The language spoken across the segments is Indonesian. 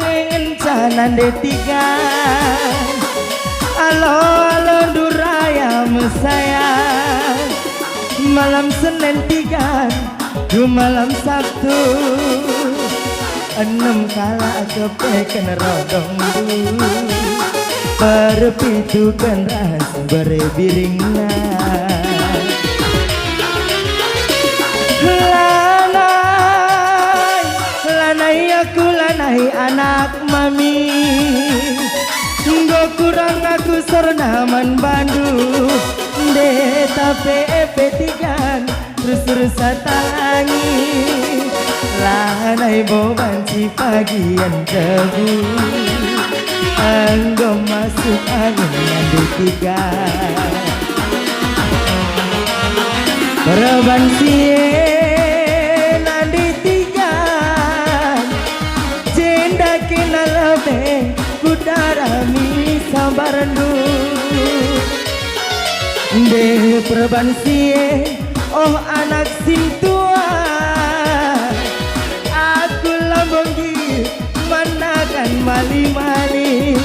pengen canan D3. Alo alo duraya sayang, malam Senin 3 ke malam Sabtu, 6 kala kepeken rodong du, perpitukan ras berbiringna. Lanai, lanai aku lanai anak mami, nggo kurang aku sernaman Bandung, de tapi EP3 terus talangi, lanai boban si pagian tebu, anggo masuk angin D3. Perban sie nandi 3, jenda kena lebih kudarami sabar nu. De perban sie oh anak sim tua, aku lambonggi manakan mali-mali.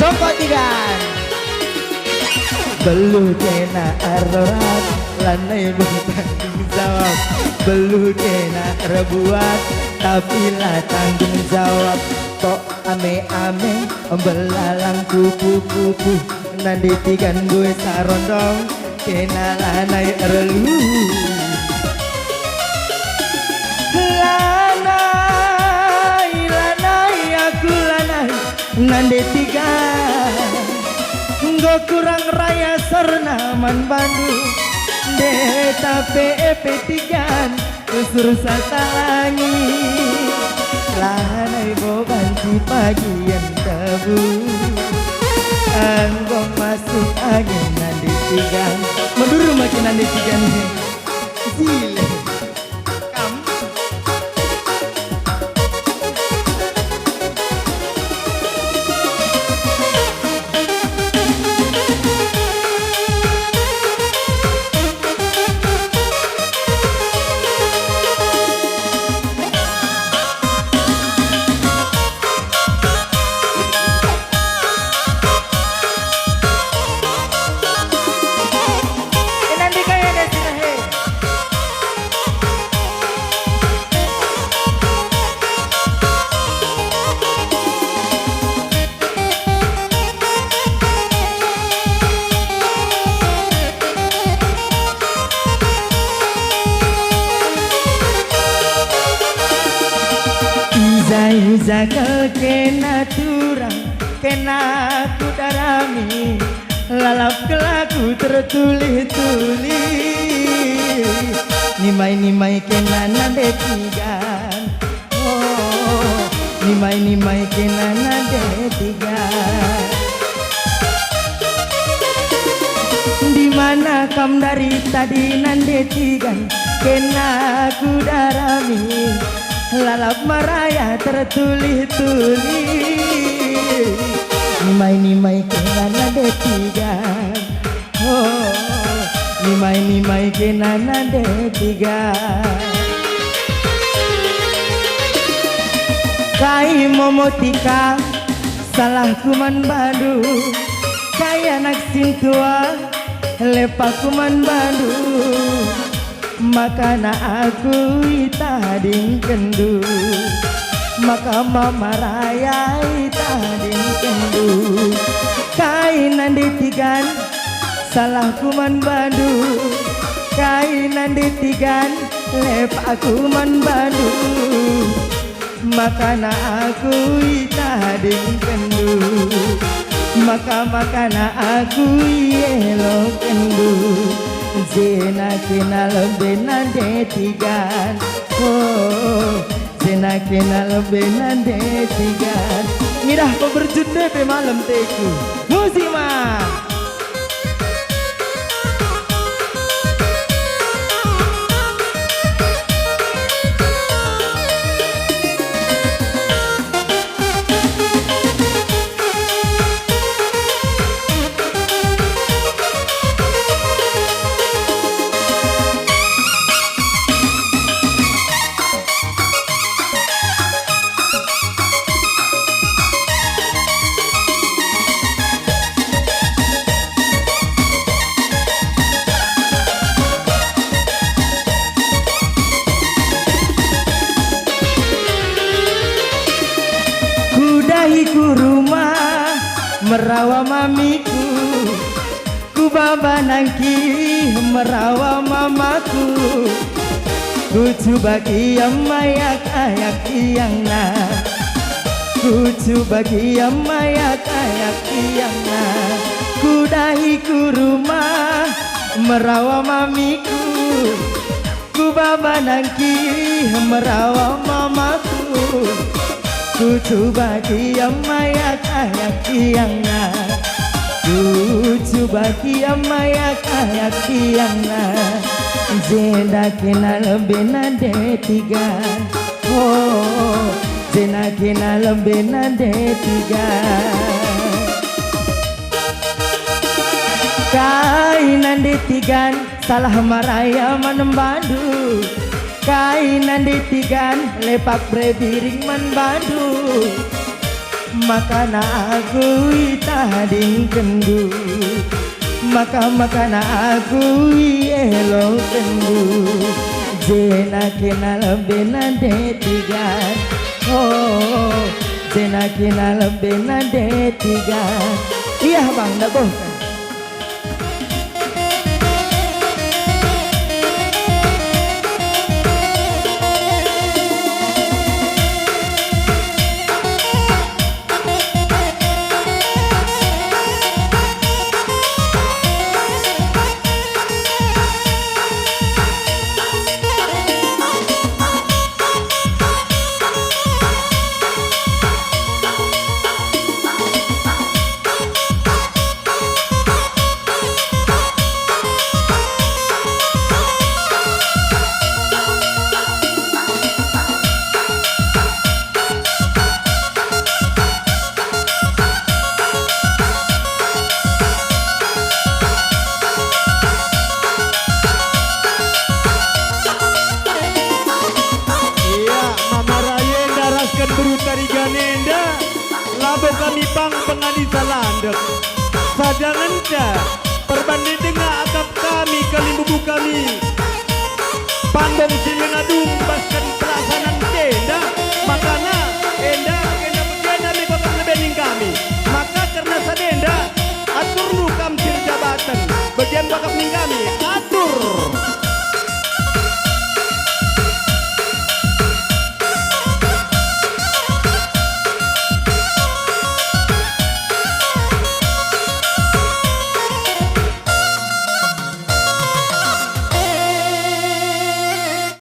Joko 3 belu kena arorat, lanai bertanggung jawab. Belu kena rebuat, tapi lah tanggung jawab. Tok ame-ame belalang kupu-kupu, nanti tigan gue sarondong kena lanai relu. Lanai, lanai aku lanai nanti 3, nggo kurang raya sernaman Bandung, de tapi EP3 terus talangi, lanai boban si pagian tebu, anggo masuk angin nanti 3. Menduru makin nanti 3 nih sile kamu. Iza kena turang kena kudarami, lalap kelaku tertulis-tulis, nimai-nimai kena nade 3. Oh nimai-nimai kena nade 3. Dimana kam dari tadi nande 3 kena kudarami, lalap maraya tertulis-tulis, nimai-nimai kena nade 3. Oh nimai-nimai kena nade 3. Kai momotika salah kuman badu, kai anak sintua lepak kuman badu, maka na aku itading kendu, maka mama raya itading kendu. Kainan ditigan salah kuman badu, kainan ditigan lep aku man badu, maka na aku itading kendu, maka na aku yelo kendu. Zena kenal benan D3. Oh zena kenal benan D3. Ngidah peberjunde pe malam teku musik mah. ku rumah merawa mamiku, ku baba nangki merawa mamaku, ku coba kiam mayak ayak kiang na, ku coba kiam mayak ayak kiang na, ku dahi ku rumah merawa mamiku, ku baba nangki merawa mamaku, ku coba kiam mayak ayak kiang na, ku coba kiam mayak ayak kiang na, jenda kenal benade tiga, oh jena kenal benade tiga. Kainan ditigan salah maraya manembadu, kainan ditigan lepak brebiring manbadu, makana aku itading kendu, makana aku elo kendu, jena kenal benade tigan, oh jena kenal benade tigan. Iya bang, dah boh. Labo kami pang penganisa landek sadangan ca perbanding dengan akap kami kalimbubu kami pandong silengadung baskan pelaksanaan tenda makana enda kena begena mi bakal lebening kami maka karena sadenda atur lu kam jabatan bagian bakal ning kami atur